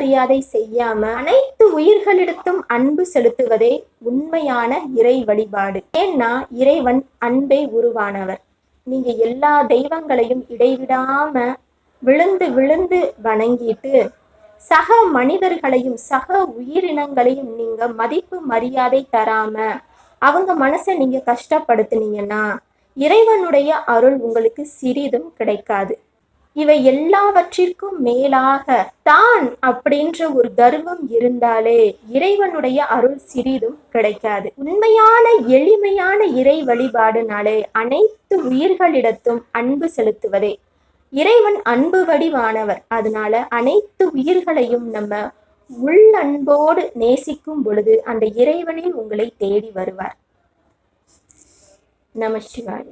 மரியாதை செய்யாம அனைத்து உயிர்களிடத்தும் அன்பு செலுத்துவதே உண்மையான இறை வழிபாடு. ஏன்னா இறைவன் அன்பே உருவானவர். நீங்க எல்லா தெய்வங்களையும் இடைவிடாம விழுந்து விழுந்து வணங்கிட்டு சக மனிதர்களையும் சக உயிரினங்களையும் நீங்க மதிப்பு மரியாதை தராம அவங்க மனசை நீங்க கஷ்டப்படுத்துனீங்கன்னா இறைவனுடைய அருள் உங்களுக்கு சிறிதும் கிடைக்காது. இவை எல்லாவற்றிற்கும் மேலாக தான் அப்படின்ற ஒரு கர்வம் இருந்தாலே இறைவனுடைய அருள் சிறிதும் கிடைக்காது. உண்மையான எளிமையான இறை வழிபாடுனாலே அனைத்து உயிர்களிடத்தும் அன்பு செலுத்துவதே. இறைவன் அன்பு வடிவானவர். அதனால அனைத்து உயிர்களையும் நம்ம உள்ளன்போடு நேசிக்கும் பொழுது அந்த இறைவனே உங்களை தேடி வருவார். நம சிவாய.